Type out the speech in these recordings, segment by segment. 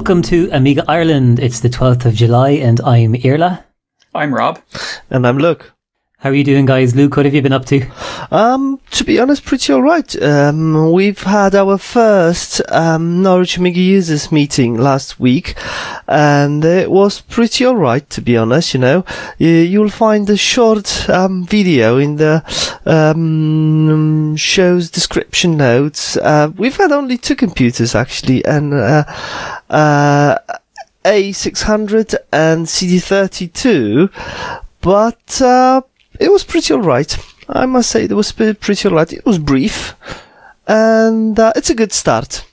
Welcome to Amiga Ireland. It's the 12th of July and I'm Irla. I'm Rob. And I'm Luke. How are you doing, guys? Luke, what have you been up to? To be honest, pretty alright. We've had our first Norwich Amiga users meeting last week, and it was pretty alright, to be honest, you know. You'll find a short video in the show's description notes. We've had only two computers, actually, and A600 and CD32, but it was pretty alright. I must say it was pretty alright. It was brief, and it's a good start.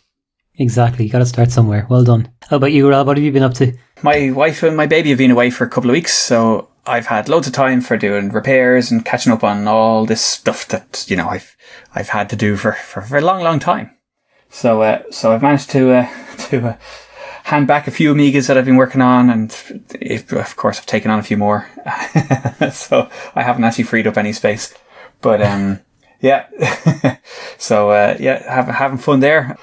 Exactly, you got to start somewhere. Well done. How about you, Rob? What have you been up to? My wife and my baby have been away for a couple of weeks, so I've had loads of time for doing repairs and catching up on all this stuff that, you know, I've had to do for a long, long time. So I've managed to hand back a few Amigas that I've been working on, and of course I've taken on a few more. So I haven't actually freed up any space. But yeah. So having fun there.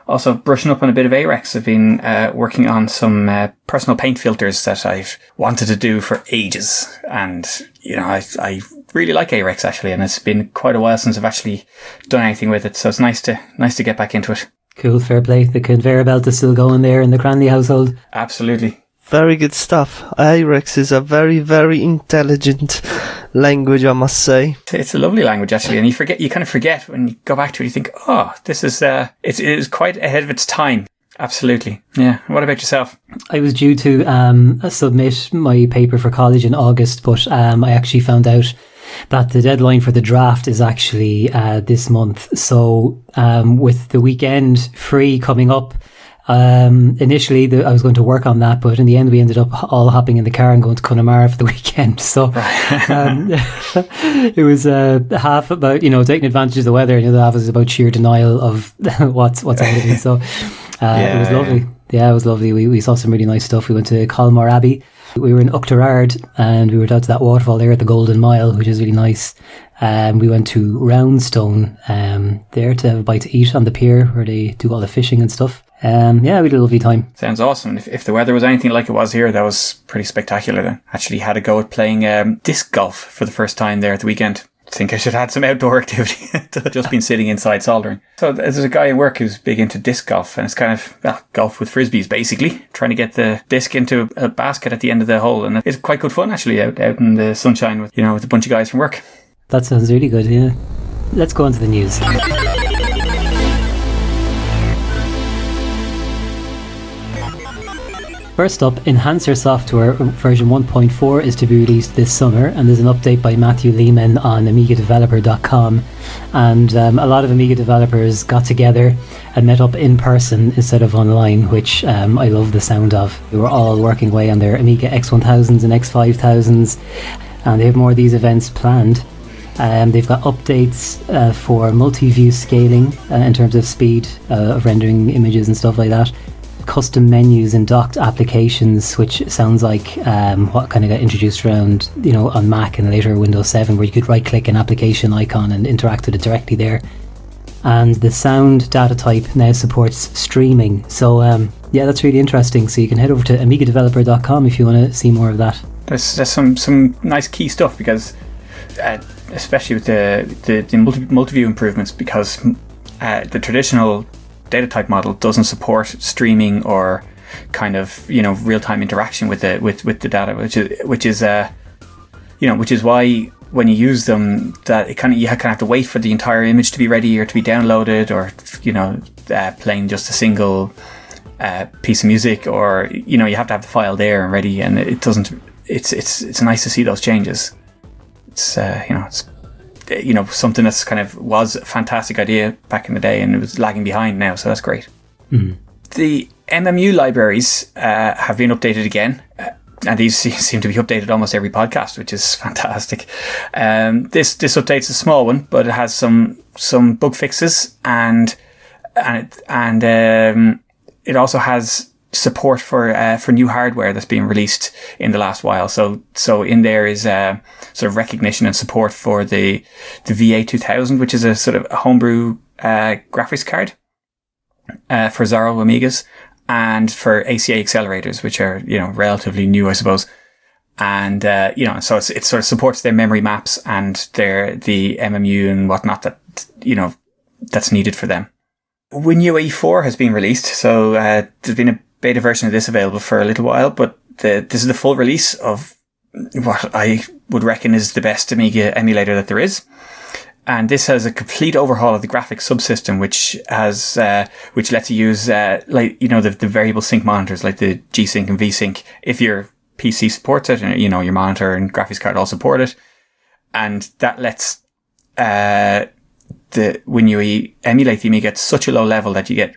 Also brushing up on a bit of AREX. I've been working on some personal paint filters that I've wanted to do for ages. And, you know, I really like AREX actually, and it's been quite a while since I've actually done anything with it. So it's nice to get back into it. Cool, fair play. The conveyor belt is still going there in the Cranley household. Absolutely. Very good stuff. AREX is a very, very intelligent language, I must say. It's a lovely language, actually, and you kind of forget when you go back to it. You think, oh, this is it is quite ahead of its time. Absolutely. Yeah. What about yourself? I was due to submit my paper for college in August, but I actually found out that the deadline for the draft is actually this month. So with the weekend free coming up, initially I was going to work on that, but in the end we ended up all hopping in the car and going to Connemara for the weekend. So it was half about, you know, taking advantage of the weather, and the other half was about sheer denial of what's happening. So it was lovely. Yeah, it was lovely. We saw some really nice stuff. We went to Colmore Abbey. We were in Uachtarard, and we were down to that waterfall there at the Golden Mile, which is really nice. We went to Roundstone there to have a bite to eat on the pier where they do all the fishing and stuff. Yeah, we had a lovely time. Sounds awesome. If the weather was anything like it was here, that was pretty spectacular then. Actually had a go at playing disc golf for the first time there at the weekend. I think I should have had some outdoor activity. I've just been sitting inside soldering. So there's a guy at work who's big into disc golf, and it's kind of, well, golf with frisbees basically, trying to get the disc into a basket at the end of the hole. And it's quite good fun actually out in the sunshine with a bunch of guys from work. That sounds really good, yeah. Let's go on to the news. First up, Enhancer software version 1.4 is to be released this summer, and there's an update by Matthew Lehman on AmigaDeveloper.com. And a lot of Amiga developers got together and met up in person instead of online, which I love the sound of. They were all working away on their Amiga X1000s and X5000s, and they have more of these events planned. They've got updates for multi-view scaling in terms of speed of rendering images and stuff like that. Custom menus and docked applications, which sounds like what kind of got introduced around, you know, on Mac and later Windows 7, where you could right click an application icon and interact with it directly there. And the sound data type now supports streaming. So yeah, that's really interesting. So you can head over to AmigaDeveloper.com if you want to see more of that. There's some nice key stuff, because especially with the multi-view improvements, because the traditional data type model doesn't support streaming or kind of, you know, real-time interaction with the data, which is why when you use them, that you kind of have to wait for the entire image to be ready or to be downloaded, or, you know, playing just a single piece of music, or, you know, you have to have the file there and ready, and it doesn't. It's nice to see those changes. It's something that's kind of was a fantastic idea back in the day, and it was lagging behind now, so that's great. Mm-hmm. The MMU libraries have been updated again, and these seem to be updated almost every podcast, which is fantastic. This update's a small one, but it has some bug fixes, and it also has support for new hardware that's been released in the last while. So in there is sort of recognition and support for the VA2000, which is a sort of a homebrew graphics card for Zorro Amigas, and for ACA accelerators, which are, relatively new, I suppose. And, so it sort of supports their memory maps and the MMU and whatnot that, that's needed for them. WinUAE E04 has been released. So, there's been a beta version of this available for a little while, but this is the full release of what I would reckon is the best Amiga emulator that there is. And this has a complete overhaul of the graphics subsystem, which lets you use, the variable sync monitors, like the G-Sync and V-Sync, if your PC supports it, and, your monitor and graphics card all support it. And that lets, the WinUAE emulate the Amiga at such a low level that you get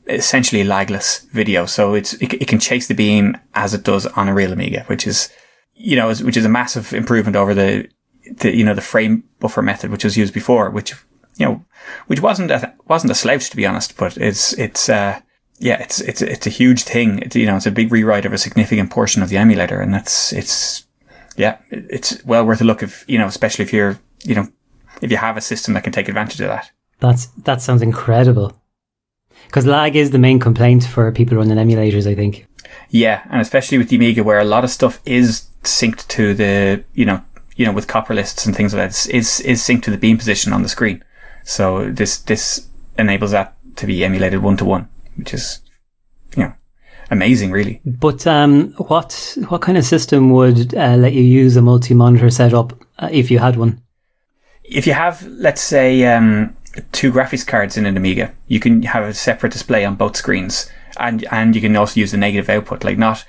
essentially lagless video. So it can chase the beam as it does on a real Amiga, which is a massive improvement over the frame buffer method, which was used before, which wasn't a slouch, to be honest, but it's a huge thing. It's a big rewrite of a significant portion of the emulator, and it's well worth a look especially if you're, if you have a system that can take advantage of that. That sounds incredible. Because lag is the main complaint for people running emulators, I think. Yeah, and especially with the Amiga, where a lot of stuff is synced to the, with copper lists and things like that, is synced to the beam position on the screen. So this enables that to be emulated 1-to-1, which is, amazing, really. But what kind of system would let you use a multi-monitor setup if you had one? If you have, let's say, 2 graphics cards in an Amiga, you can have a separate display on both screens, and you can also use the negative output, like not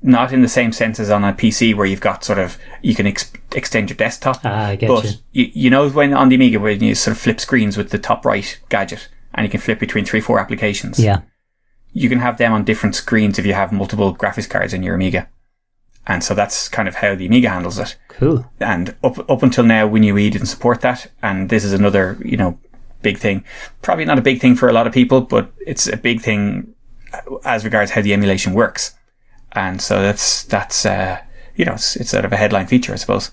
in the same sense as on a PC where you've got sort of, you can extend your desktop. I get but you know when on the Amiga when you sort of flip screens with the top right gadget, and you can flip between 3-4 applications. Yeah. You can have them on different screens if you have multiple graphics cards in your Amiga. And so that's kind of how the Amiga handles it. Cool. And up until now, WinUAE didn't support that. And this is another, big thing. Probably not a big thing for a lot of people, but it's a big thing as regards how the emulation works. And so that's it's sort of a headline feature, I suppose.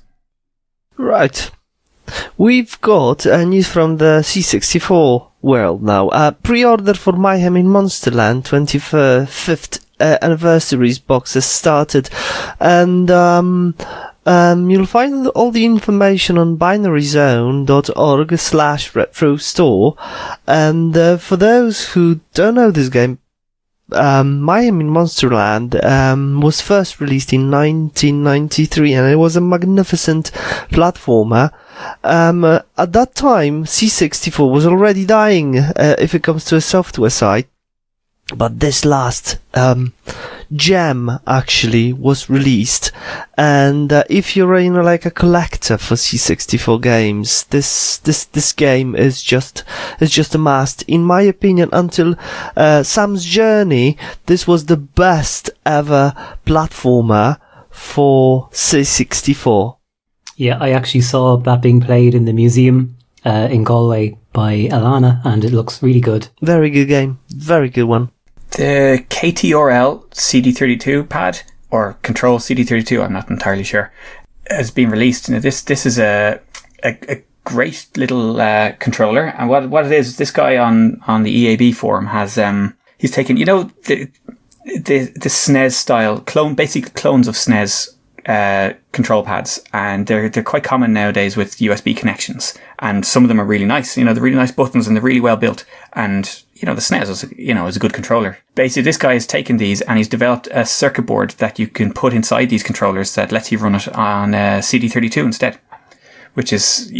Right. We've got news from the C64 world now. Pre-order for Mayhem in Monsterland 25th anniversaries box has started, and you'll find all the information on binaryzone.org/retro store. And for those who don't know this game, Mayhem in Monsterland was first released in 1993, and it was a magnificent platformer. At that time, C64 was already dying if it comes to a software side, but this last gem actually was released, and if you're like a collector for C64 games, this game is just a must. In my opinion, until Sam's Journey, this was the best ever platformer for C64. Yeah, I actually saw that being played in the museum in Galway by Alana, and it looks really good. Very good game. Very good one. The KTRL CD32 pad, or Control CD32, I'm not entirely sure, has been released. Now, this is a great little controller, and what it is, this guy on the EAB forum has he's taken the SNES style basic clones of SNES control pads, and they're quite common nowadays with USB connections, and some of them are really nice. They're really nice buttons, and they're really well built, and the SNES is a good controller. Basically, this guy has taken these and he's developed a circuit board that you can put inside these controllers that lets you run it on CD32 instead, which is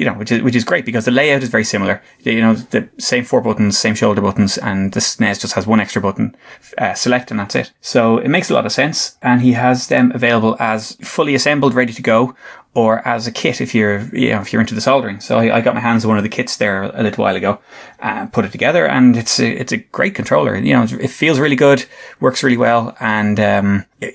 great because the layout is very similar. The same 4 buttons, same shoulder buttons, and the SNES just has one extra button, select, and that's it. So it makes a lot of sense, and he has them available as fully assembled, ready to go, or as a kit if you're into the soldering. So I got my hands on one of the kits there a little while ago and put it together, and it's a great controller. It feels really good, works really well, and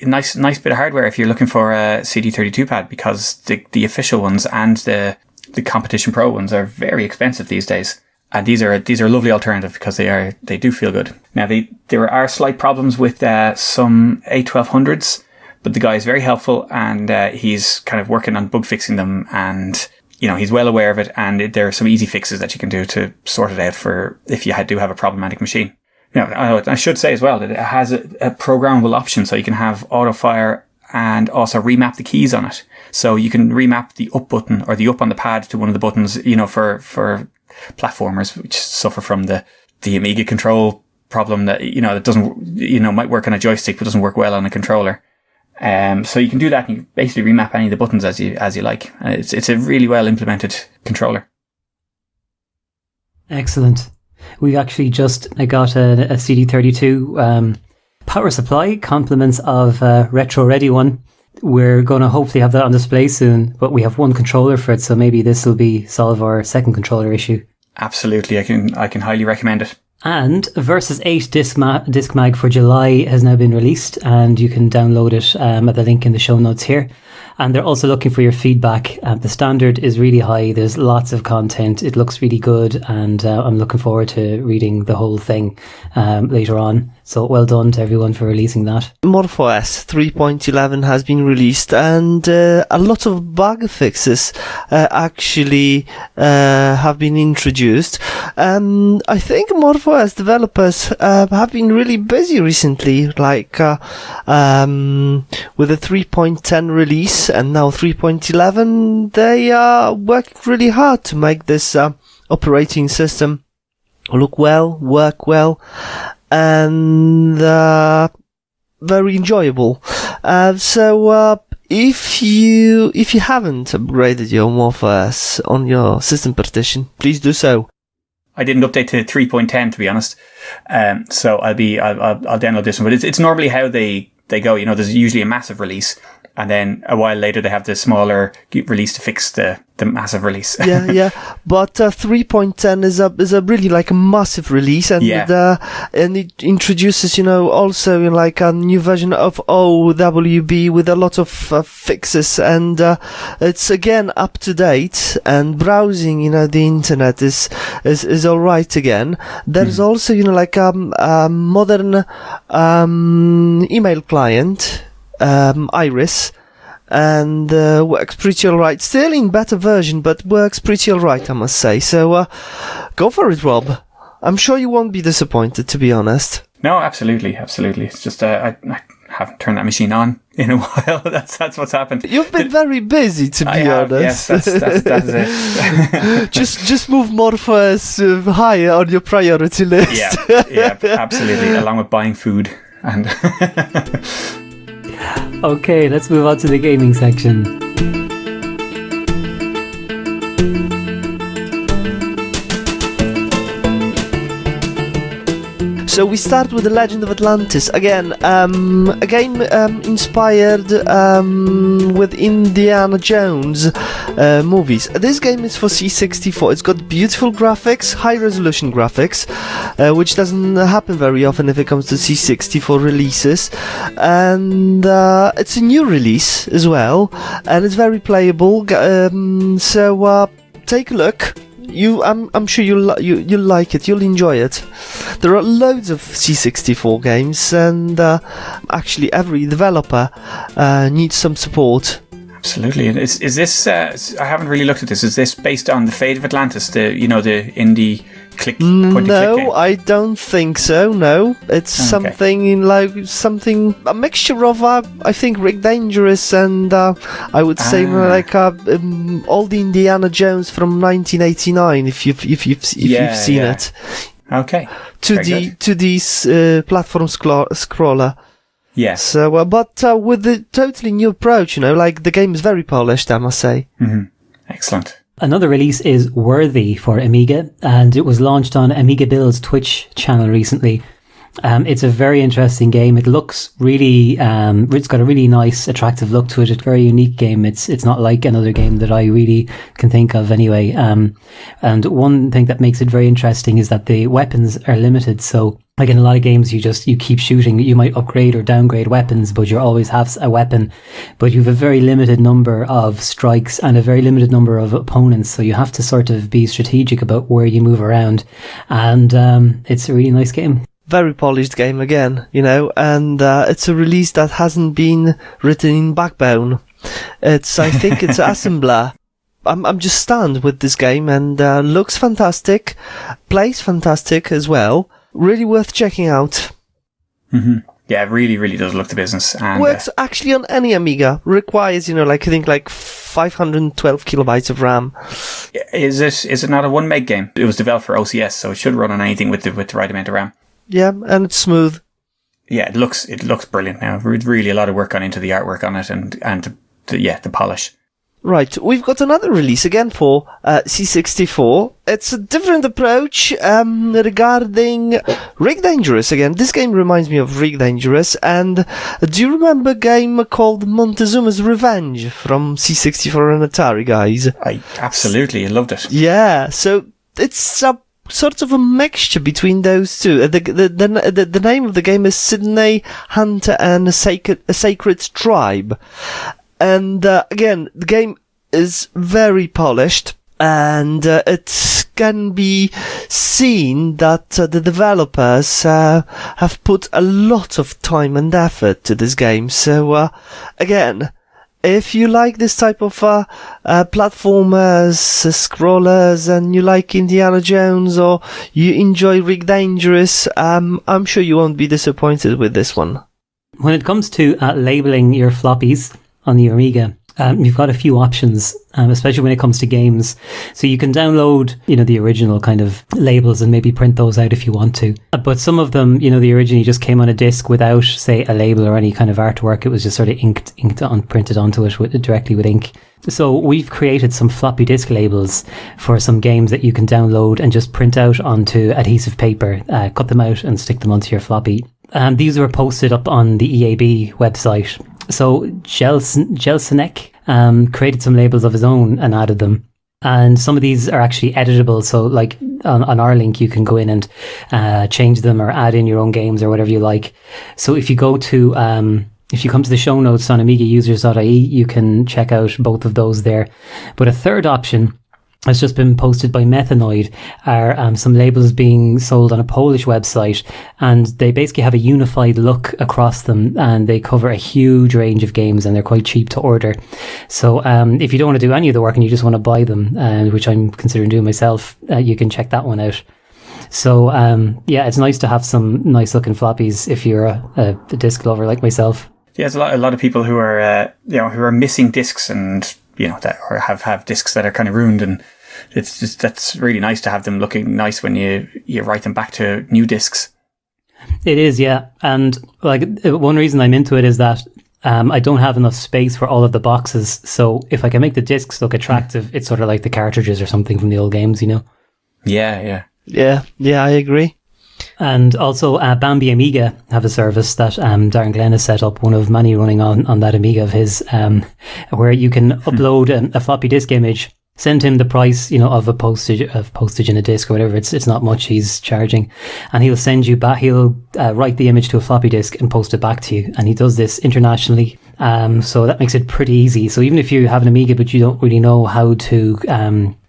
nice bit of hardware if you're looking for a CD32 pad, because the official ones and the competition pro ones are very expensive these days. And these are a lovely alternative because they do feel good. Now there are slight problems with some A1200s, but the guy is very helpful, and he's kind of working on bug fixing them, and he's well aware of it, and there are some easy fixes that you can do to sort it out for if you do have a problematic machine. I should say as well that it has a programmable option, so you can have auto fire and also remap the keys on it. So you can remap the up button or the up on the pad to one of the buttons, for platformers which suffer from the Amiga control problem that, that doesn't, might work on a joystick but doesn't work well on a controller. So you can do that and you basically remap any of the buttons as you like. It's a really well implemented controller. Excellent. We've actually just got a CD32 power supply, compliments of Retro Ready one. We're going to hopefully have that on display soon, but we have one controller for it, so maybe this will solve our second controller issue. Absolutely, I can highly recommend it. And Versus 8 Disc Mag for July has now been released, and you can download it at the link in the show notes here. And they're also looking for your feedback. The standard is really high. There's lots of content. It looks really good, and I'm looking forward to reading the whole thing later on. So well done to everyone for releasing that. MorphOS 3.11 has been released, and a lot of bug fixes actually have been introduced. I think MorphOS developers have been really busy recently, like with the 3.10 release and now 3.11. They are working really hard to make this operating system look well, work well, and very enjoyable. So if you haven't upgraded your MorphOS on your system partition, please do so. I didn't update to 3.10 to be honest, so I'll download this one. But it's normally how they go. There's usually a massive release, and then a while later they have the smaller release to fix the massive release. yeah. But 3.10 is a really like a massive release, and it introduces also like a new version of OWB with a lot of fixes, and it's again up to date. And browsing the internet is all right again. There's also like a modern email client, Iris, and works pretty alright. Still in beta version, but works pretty alright, I must say. So go for it, Rob. I'm sure you won't be disappointed, to be honest. No, absolutely. It's just I haven't turned that machine on in a while. That's what's happened. You've been very busy, to be honest. Yes, that's it. just move MorphOS higher on your priority list. Yeah, absolutely. Along with buying food and. Okay, let's move on to the gaming section. So we start with The Legend of Atlantis. Again, a game inspired with Indiana Jones movies. This game is for C64. It's got beautiful graphics, high-resolution graphics, which doesn't happen very often if it comes to C64 releases. And it's a new release as well, and it's very playable. So take a look. I'm sure you'll like it. You'll enjoy it. There are loads of C64 games, and actually every developer needs some support. Absolutely. And is this? I haven't really looked at this. Is this based on the Fate of Atlantis? The indie click point and click game? No, I don't think so. No, it's something a mixture of I think Rick Dangerous and I would say like all the Indiana Jones from 1989. If you've seen it. Okay. 2D platform scroller. Yes. So, but with the totally new approach, like the game is very polished, I must say. Mm-hmm. Excellent. Another release is Worthy for Amiga, and it was launched on Amiga Build's Twitch channel recently. It's a very interesting game. It looks really, it's got a really nice, attractive look to it. It's a very unique game. It's not like another game that I really can think of anyway. And one thing that makes it very interesting is that the weapons are limited. So like in a lot of games, you keep shooting. You might upgrade or downgrade weapons, but you always have a weapon. But you have a very limited number of strikes and a very limited number of opponents. So you have to sort of be strategic about where you move around. And it's a really nice game. Very polished game again, and it's a release that hasn't been written in Backbone. I think it's Assembler. I'm just stunned with this game, and looks fantastic, plays fantastic as well. really worth checking out. Mm-hmm. Yeah, it really, really does look the business. And works actually on any Amiga. Requires, I think 512 kilobytes of RAM. Is it not a 1 meg game? It was developed for OCS, so it should run on anything with the right amount of RAM. Yeah, and it's smooth. Yeah, it looks brilliant now. Really a lot of work gone into the artwork on it and the polish. Right, we've got another release again for C64. It's a different approach regarding Rig Dangerous again. This game reminds me of Rig Dangerous. And do you remember a game called Montezuma's Revenge from C64 and Atari, guys? I absolutely loved it. Yeah, so it's a sort of a mixture between those two. The name of the game is Sydney Hunter and a Sacred Tribe. And again, the game is very polished, and it can be seen that the developers have put a lot of time and effort to this game. So again, if you like this type of platformers, scrollers, and you like Indiana Jones, or you enjoy Rig Dangerous, I'm sure you won't be disappointed with this one. When it comes to labeling your floppies on the Amiga, you've got a few options, especially when it comes to games. So you can download, the original kind of labels and maybe print those out if you want to. But some of them, they originally just came on a disc without, say, a label or any kind of artwork. It was just sort of printed onto it directly with ink. So we've created some floppy disk labels for some games that you can download and just print out onto adhesive paper, cut them out and stick them onto your floppy. And these were posted up on the EAB website. So Jelsenek created some labels of his own and added them. And some of these are actually editable. So like on our link, you can go in and change them or add in your own games or whatever you like. So if you go to... if you come to the show notes on amigausers.ie, you can check out both of those there. But a third option has just been posted by Methanoid are some labels being sold on a Polish website, and they basically have a unified look across them, and they cover a huge range of games, and they're quite cheap to order. So if you don't want to do any of the work and you just want to buy them, which I'm considering doing myself, you can check that one out. So it's nice to have some nice looking floppies if you're a disc lover like myself. Yeah, there's a lot of people who are who are missing discs and that or have discs that are kind of ruined, and that's really nice to have them looking nice when you write them back to new discs. It is, yeah. And like one reason I'm into it is that I don't have enough space for all of the boxes. So if I can make the discs look attractive, it's sort of like the cartridges or something from the old games, Yeah, I agree. And also Bambi Amiga have a service that Darren Glenn has set up, one of many running on that Amiga of his, where you can upload a floppy disk image, send him the price, of postage in a disc or whatever. It's not much he's charging, and he'll send you back. He'll write the image to a floppy disk and post it back to you. And he does this internationally, so that makes it pretty easy. So even if you have an Amiga but you don't really know how to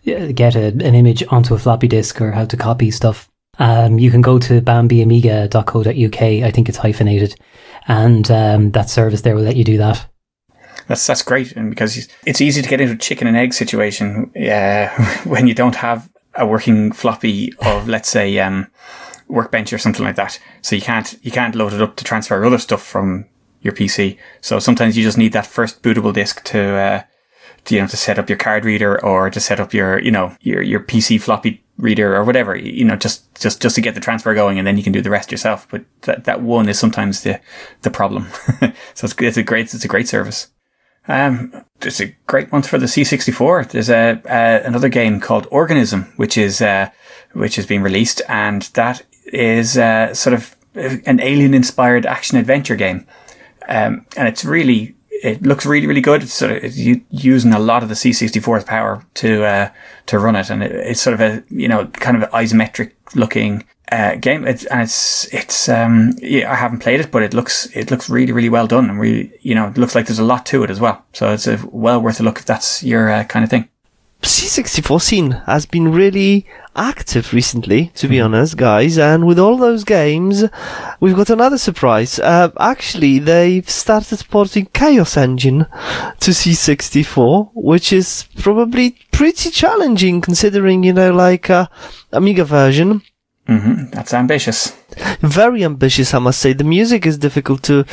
get an image onto a floppy disk or how to copy stuff, you can go to bambiamiga.co.uk. I think it's hyphenated, and that service there will let you do that. That's great, and because it's easy to get into a chicken and egg situation when you don't have a working floppy of, let's say, Workbench or something like that. So you can't load it up to transfer other stuff from your PC. So sometimes you just need that first bootable disk to set up your card reader or to set up your your PC floppy reader or whatever, just to get the transfer going, and then you can do the rest yourself. But that one is sometimes the problem. So it's a great service. It's a great one for the C64. There's another game called Organism, which is being released, and that is sort of an alien-inspired action-adventure game. And it looks really, really good. It's sort of using a lot of the C64's power to run it, and it's sort of a kind of an isometric looking game. I haven't played it, but it looks really, really well done, and it looks like there's a lot to it as well. So it's well worth a look if that's your kind of thing. C64 scene has been really active recently, to be honest, guys, and with all those games, we've got another surprise. Actually, they've started porting Chaos Engine to C64, which is probably pretty challenging considering, Amiga version. That's ambitious. very ambitious, I must say. The music is difficult to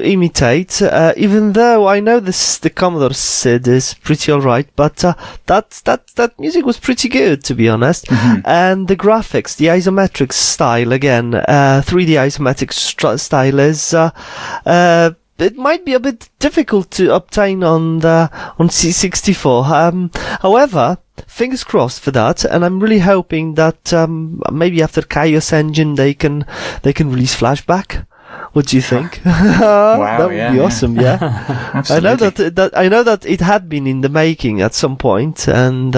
imitate, even though I know the Commodore SID is pretty alright, but that music was pretty good, to be honest. Mm-hmm. And the graphics, the isometric style, again, 3D isometric style is, it might be a bit difficult to obtain on C64. However, fingers crossed for that, and I'm really hoping that maybe after Chaos Engine they can release Flashback. What do you think? Wow, that would be awesome. Yeah, Absolutely. I know that it had been in the making at some point, and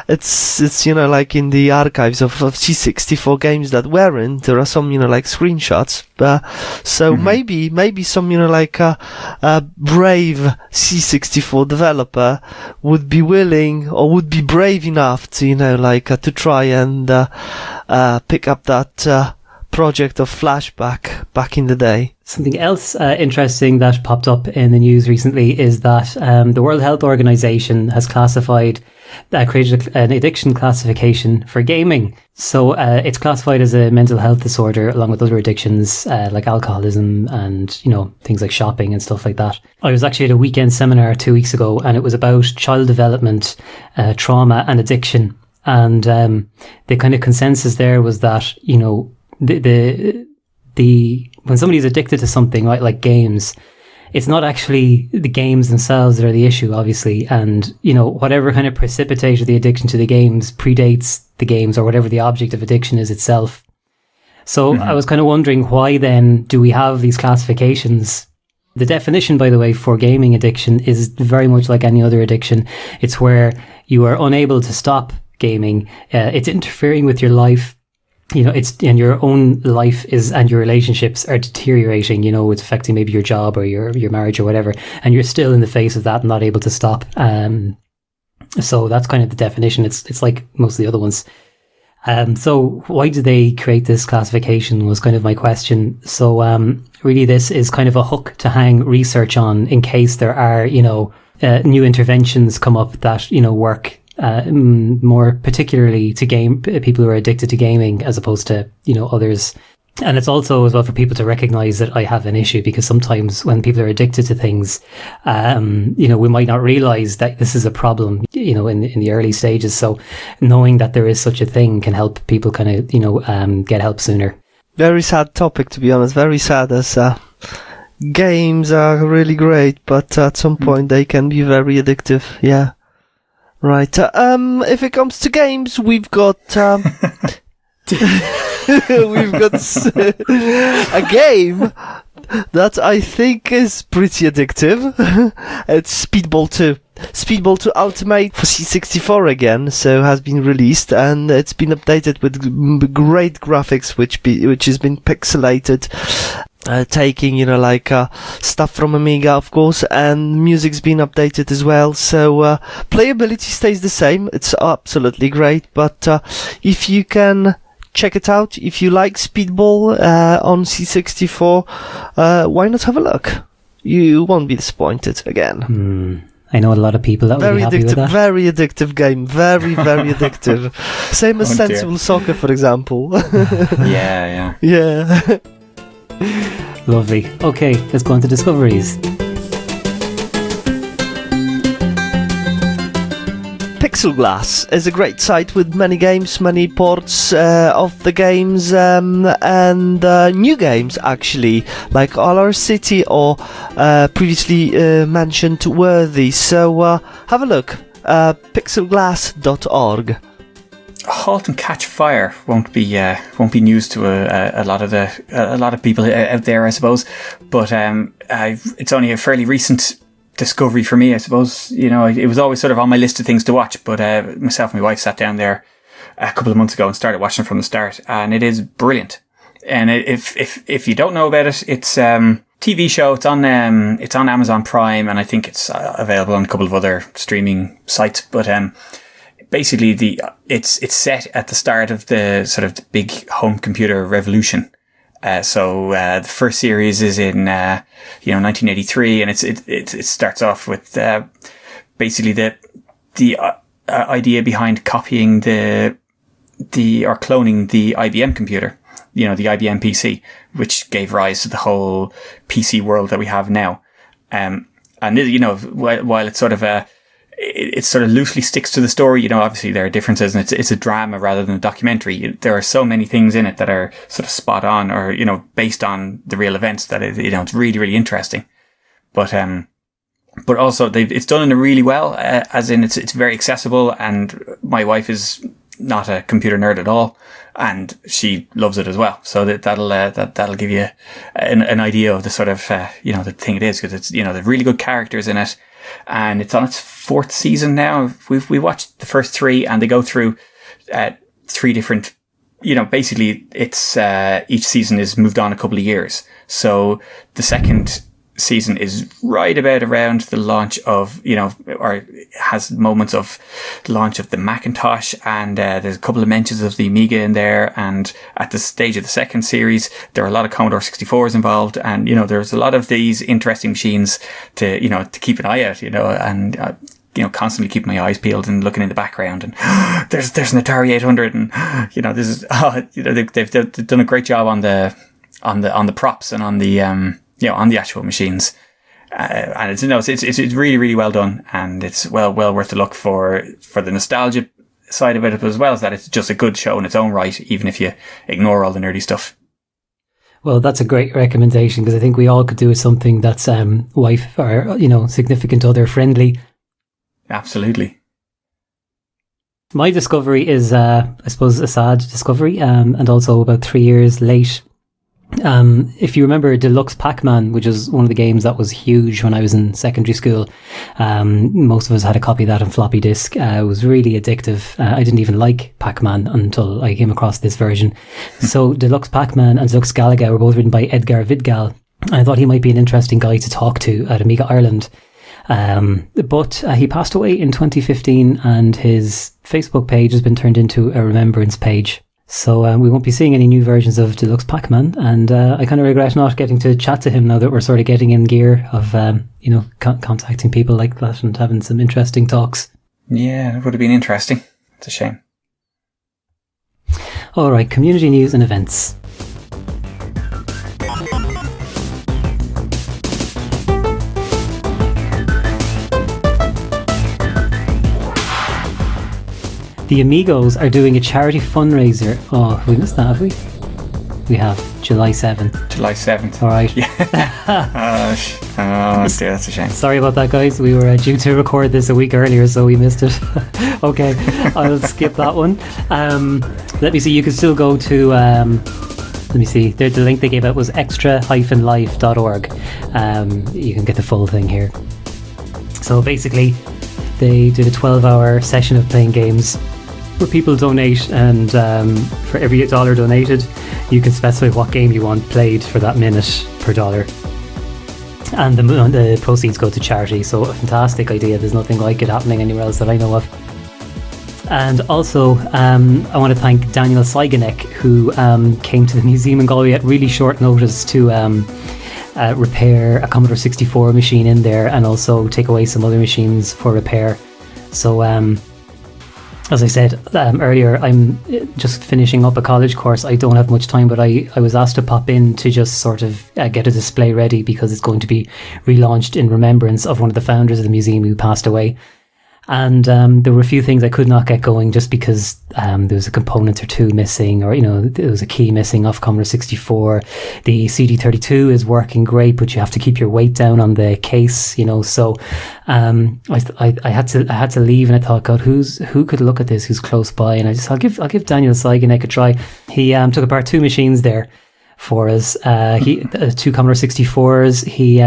it's like in the archives of C64 games that weren't. There are some like screenshots. So maybe some a brave C64 developer would be willing or would be brave enough to to try and pick up that project of Flashback back in the day. Something else interesting that popped up in the news recently is that the World Health Organization has created an addiction classification for gaming. So it's classified as a mental health disorder along with other addictions like alcoholism and, things like shopping and stuff like that. I was actually at a weekend seminar 2 weeks ago, and it was about child development, trauma and addiction. And the kind of consensus there was that, the when somebody's addicted to something, right, like games, it's not actually the games themselves that are the issue, obviously, and whatever kind of precipitated the addiction to the games predates the games or whatever the object of addiction is itself. So I was kind of wondering, why then do we have these classifications? The definition, by the way, for gaming addiction is very much like any other addiction. It's where you are unable to stop gaming. It's interfering with your life. And your own life and your relationships are deteriorating, it's affecting maybe your job or your marriage or whatever. And you're still in the face of that and not able to stop. So that's kind of the definition. It's like most of the other ones. So why did they create this classification was kind of my question. So, really this is kind of a hook to hang research on in case there are, new interventions come up that, work more particularly to people who are addicted to gaming as opposed to others. And it's also as well for people to recognize that I have an issue, because sometimes when people are addicted to things, we might not realize that this is a problem in the early stages. So knowing that there is such a thing can help people kind of get help sooner. Very sad topic, to be honest. Very sad, as games are really great, but at some point they can be very addictive. Yeah. Right. If it comes to games, we've got we've got a game that I think is pretty addictive. It's Speedball 2. Speedball 2 Ultimate for C64 again, so has been released, and it's been updated with great graphics, which has been pixelated. Taking, stuff from Amiga, of course, and music's been updated as well. So, playability stays the same. It's absolutely great. But, if you can check it out, if you like Speedball, on C64, why not have a look? You won't be disappointed again. I know a lot of people that would be happy with that. Very addictive game. Very, very addictive. Same as Sensible Soccer, for example. Yeah. Lovely. Okay, let's go on to discoveries. Pixel Glass is a great site with many games, many ports of the games, and new games actually, like All Our City or previously mentioned Worthy. So have a look. Pixelglass.org. Halt and Catch Fire won't be news to a lot of people out there, I suppose. But it's only a fairly recent discovery for me, I suppose. It was always sort of on my list of things to watch. But myself and my wife sat down there a couple of months ago and started watching from the start, and it is brilliant. And if you don't know about it, it's TV show. It's on Amazon Prime, and I think it's available on a couple of other streaming sites. But basically, it's set at the start of the sort of the big home computer revolution. So the first series is in 1983, and it starts off with basically the idea behind copying the cloning the IBM computer, the IBM PC, which gave rise to the whole PC world that we have now. And while it's sort of it sort of loosely sticks to the story, obviously there are differences, and it's a drama rather than a documentary. There are so many things in it that are sort of spot on, or, based on the real events, that it's really, really interesting. But also it's done in a really well, as in it's very accessible, and my wife is not a computer nerd at all, and she loves it as well. So that'll give you an idea of the sort of, the thing it is, because it's, there's really good characters in it, and it's on its 4th season now. We watched the first 3, and they go through 3 different, basically it's each season is moved on a couple of years. So the second season is right about around the launch of, or has moments of launch of the Macintosh, and there's a couple of mentions of the Amiga in there. And at the stage of the second series, there are a lot of Commodore 64s involved, and there's a lot of these interesting machines to keep an eye out, and constantly keep my eyes peeled and looking in the background, and there's an Atari 800, and this is they've done a great job on the props and on the on the actual machines, and it's really, really well done, and it's well worth a look for the nostalgia side of it, as well as that it's just a good show in its own right, even if you ignore all the nerdy stuff. Well, that's a great recommendation, because I think we all could do with something that's wife or significant other friendly. Absolutely. My discovery is, I suppose, a sad discovery, and also about 3 years late. If you remember Deluxe Pac-Man, which is one of the games that was huge when I was in secondary school, most of us had a copy of that on floppy disk. It was really addictive. I didn't even like Pac-Man until I came across this version. So Deluxe Pac-Man and Deluxe Galaga were both written by Edgar Vidgal. I thought he might be an interesting guy to talk to at Amiga Ireland. But he passed away in 2015, and his Facebook page has been turned into a remembrance page. So we won't be seeing any new versions of Deluxe Pac-Man, and I kind of regret not getting to chat to him now that we're sort of getting in gear of contacting people like that and having some interesting talks. Yeah, it would have been interesting. It's a shame. All right, community news and events. The Amigos are doing a charity fundraiser. Oh, we missed that, have we? We have. July 7th. July 7th. All right. Yeah. Oh, dear, that's a shame. Sorry about that, guys. We were due to record this a week earlier, so we missed it. Okay, I'll skip that one. Let me see. You can still go to... let me see. The link they gave out was extra-life.org. You can get the full thing here. So basically, they did a 12-hour session of playing games where people donate, and for every $1 donated, you can specify what game you want played for that minute per dollar. And the proceeds go to charity, so a fantastic idea. There's nothing like it happening anywhere else that I know of. And also, I want to thank Daniel Seigenek, who came to the museum in Galway at really short notice to repair a Commodore 64 machine in there, and also take away some other machines for repair. So as I said earlier, I'm just finishing up a college course. I don't have much time, but I was asked to pop in to just sort of get a display ready, because it's going to be relaunched in remembrance of one of the founders of the museum who passed away. And there were a few things I could not get going just because there was a component or two missing, or, there was a key missing off Commodore 64. The CD32 is working great, but you have to keep your weight down on the case, so I had to leave, and I thought, God, who could look at this, who's close by? And I'll give Daniel Seigenek a try. He took apart two machines there for us. Two Commodore 64s. He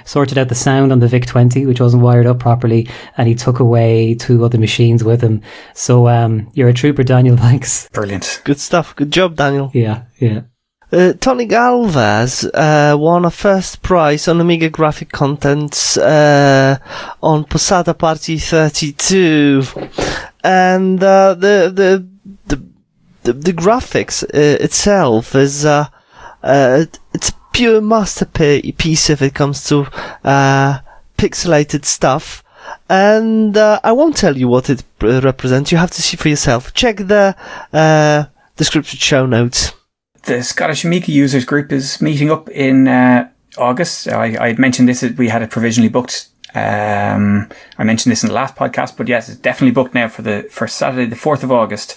sorted out the sound on the VIC-20, which wasn't wired up properly, and he took away two other machines with him. So you're a trooper, Daniel. Thanks. Brilliant. Good stuff. Good job, Daniel. Yeah. Tony Galvez won a first prize on Amiga graphic contents on Posada Party 32, and the graphics itself is it's a pure masterpiece if it comes to pixelated stuff. and I won't tell you what it represents. You have to see for yourself. Check the description show notes. The Scottish Amiga users group is meeting up in August. I had mentioned this, we had it provisionally booked. I mentioned this in the last podcast, but yes, it's definitely booked now for Saturday, the 4th of August.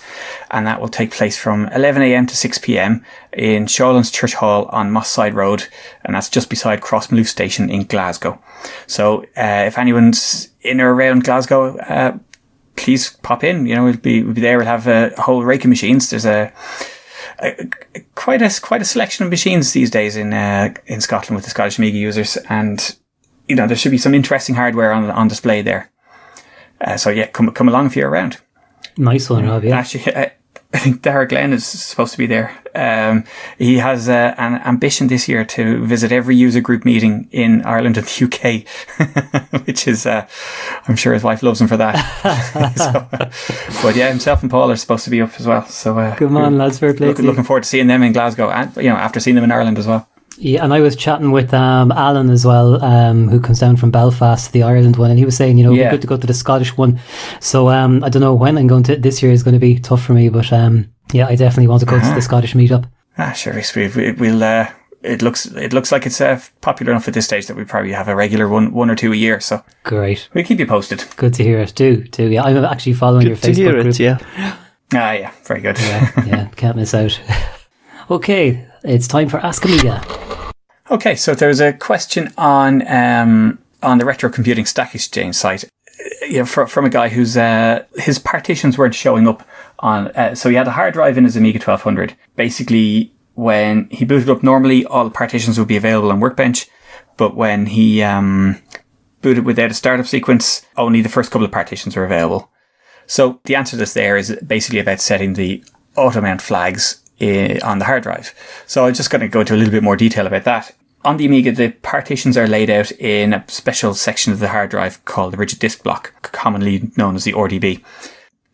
And that will take place from 11 a.m. to 6 p.m. in Shawlands Church Hall on Moss Side Road. And that's just beside Crossmalouf Station in Glasgow. So, if anyone's in or around Glasgow, please pop in. You know, we'll be there. We'll have a whole rake of machines. There's quite a selection of machines these days in Scotland with the Scottish Amiga users, and you know there should be some interesting hardware on display there. So yeah, come along if you're around. Nice one, Rob. Yeah. Actually, I think Dara Glenn is supposed to be there. He has an ambition this year to visit every user group meeting in Ireland and the UK, which is, I'm sure his wife loves him for that. But yeah, himself and Paul are supposed to be up as well. So come on, lads, fair play. Looking forward to seeing them in Glasgow, and you know, after seeing them in Ireland as well. Yeah, and I was chatting with Alan as well, who comes down from Belfast, the Ireland one, and he was saying, you know, it'd be good to go to the Scottish one. So I don't know when I'm going to. This year is going to be tough for me, but yeah, I definitely want to go to the Scottish meetup. Sure, we'll. It looks like it's popular enough at this stage that we probably have a regular one or two a year. So great, we'll keep you posted. Good to hear it. Do yeah, I'm actually following your Facebook group. Yeah. Yeah, very good. Yeah, can't miss out. Okay, it's time for Ask Amiga. Okay, so there's a question on the Retro Computing Stack Exchange site, you know, from a guy whose his partitions weren't showing up on. So he had a hard drive in his Amiga 1200. Basically, when he booted up, normally all the partitions would be available on Workbench, but when he booted without a startup sequence, only the first couple of partitions were available. So the answer that's there is basically about setting the auto mount flags on the hard drive. So I'm just going to go into a little bit more detail about that. On the Amiga, the partitions are laid out in a special section of the hard drive called the rigid disk block, commonly known as the RDB.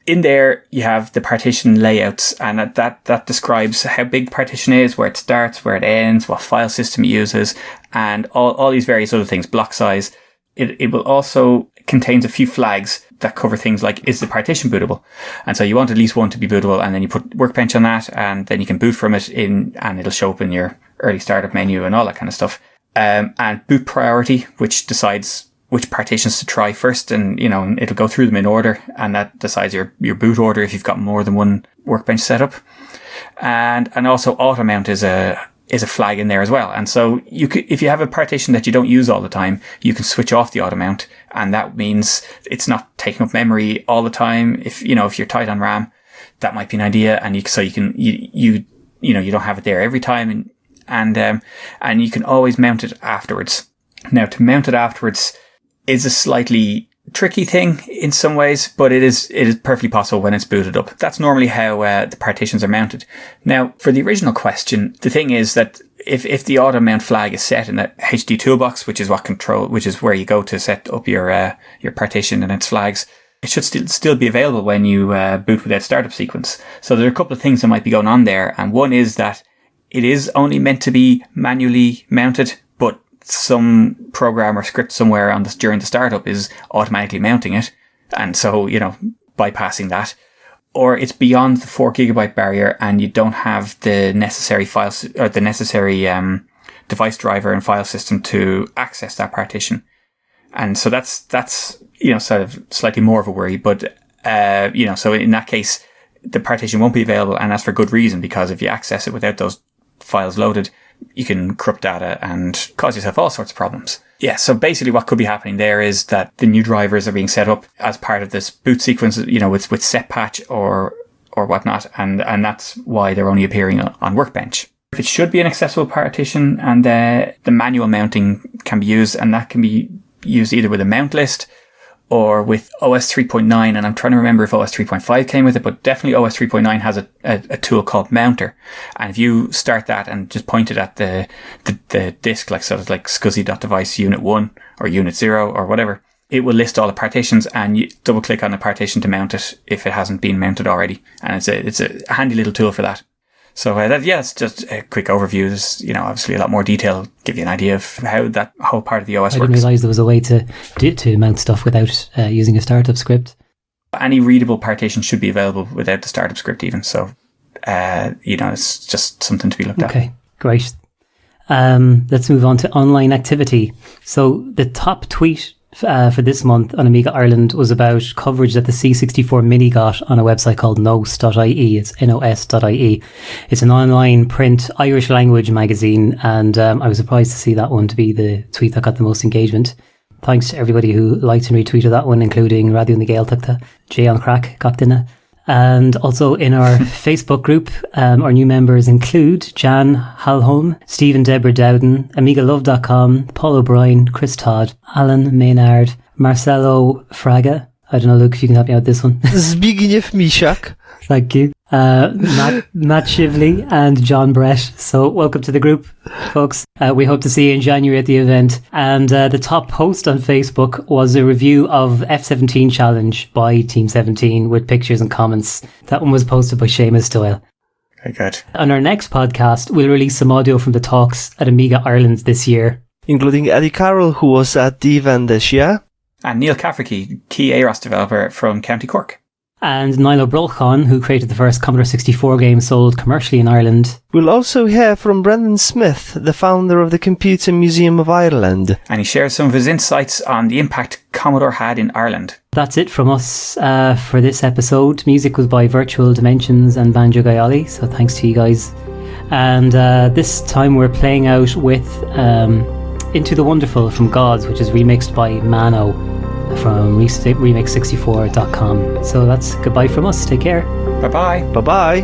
In there, you have the partition layouts, and that describes how big the partition is, where it starts, where it ends, what file system it uses, and all these various other things, block size. It will also contains a few flags that cover things like, is the partition bootable? And so you want at least one to be bootable, and then you put Workbench on that, and then you can boot from it and it'll show up in your early startup menu and all that kind of stuff. And boot priority, which decides which partitions to try first, and you know, it'll go through them in order, and that decides your boot order if you've got more than one Workbench setup. And also auto mount is a flag in there as well. And so you could, if you have a partition that you don't use all the time, you can switch off the auto mount, and that means it's not taking up memory all the time. If you're tight on RAM, that might be an idea. And you don't have it there every time, and you can always mount it afterwards. Now, to mount it afterwards is a slightly tricky thing in some ways, but it is perfectly possible when it's booted up. That's normally how the partitions are mounted. Now, for the original question, the thing is that if the auto mount flag is set in that HD toolbox, which is where you go to set up your partition and its flags, it should still be available when you boot without startup sequence. So there are a couple of things that might be going on there, and one is that it is only meant to be manually mounted, but some program or script somewhere during the startup is automatically mounting it, and so bypassing that, or it's beyond the 4 GB barrier and you don't have the necessary files or the necessary device driver and file system to access that partition, and so that's sort of slightly more of a worry. But so in that case, the partition won't be available, and that's for good reason, because if you access it without those files loaded, you can corrupt data and cause yourself all sorts of problems. Yeah, so basically what could be happening there is that the new drivers are being set up as part of this boot sequence, with set patch or whatnot, and that's why they're only appearing on Workbench. It should be an accessible partition, and the manual mounting can be used, and that can be used either with a mount list or with OS 3.9, and I'm trying to remember if OS 3.5 came with it, but definitely OS 3.9 has a tool called Mounter. And if you start that and just point it at the disk, like sort of like SCSI.device unit 1 or unit 0 or whatever, it will list all the partitions, and you double click on the partition to mount it if it hasn't been mounted already. And it's a handy little tool for that. So it's just a quick overview. There's, obviously a lot more detail, give you an idea of how that whole part of the OS I works. didn't realise there was a way to mount stuff without using a startup script. Any readable partition should be available without the startup script even. So, it's just something to be looked at. Okay, great. Let's move on to online activity. So the top tweet for this month on Amiga Ireland was about coverage that the C64 Mini got on a website called nos.ie. It's nos.ie. It's an online print Irish language magazine, and I was surprised to see that one to be the tweet that got the most engagement. Thanks to everybody who liked and retweeted that one, including Radio na Gaeltachta, Jay on Crack, Gachtina. And also in our Facebook group, our new members include Jan Halholm, Stephen Deborah Dowden, AmigaLove.com, Paul O'Brien, Chris Todd, Alan Maynard, Marcelo Fraga. I don't know, Luke, if you can help me out with this one. Zbigniew Misiak. Thank you. Matt Shively and John Brett. So welcome to the group, folks. We hope to see you in January at the event. And the top post on Facebook was a review of F17 Challenge by Team 17 with pictures and comments. That one was posted by Seamus Doyle. Very good. On our next podcast, we'll release some audio from the talks at Amiga Ireland this year, including Eddie Carroll, who was at the event this year. And Neil Cafferkey, key AROS developer from County Cork. And Nilo Brolchan, who created the first Commodore 64 game sold commercially in Ireland. We'll also hear from Brendan Smith, the founder of the Computer Museum of Ireland. And he shares some of his insights on the impact Commodore had in Ireland. That's it from us for this episode. Music was by Virtual Dimensions and Banjo Gayali, so thanks to you guys. And this time we're playing out with Into the Wonderful from Gods, which is remixed by Mano from remix64.com. So that's goodbye from us. Take care. Bye-bye. Bye-bye.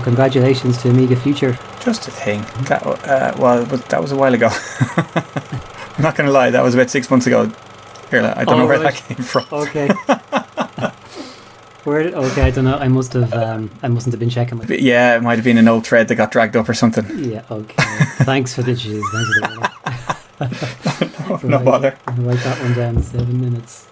congratulations to Amiga Future. Just a thing. That was a while ago. I'm not going to lie, that was about 6 months ago. Here, I don't know where that came from. Okay. I don't know. I mustn't have been checking. Yeah, it might have been an old thread that got dragged up or something. Yeah. Okay. Thanks for the juice. No bother. I'll write that one down. 7 minutes.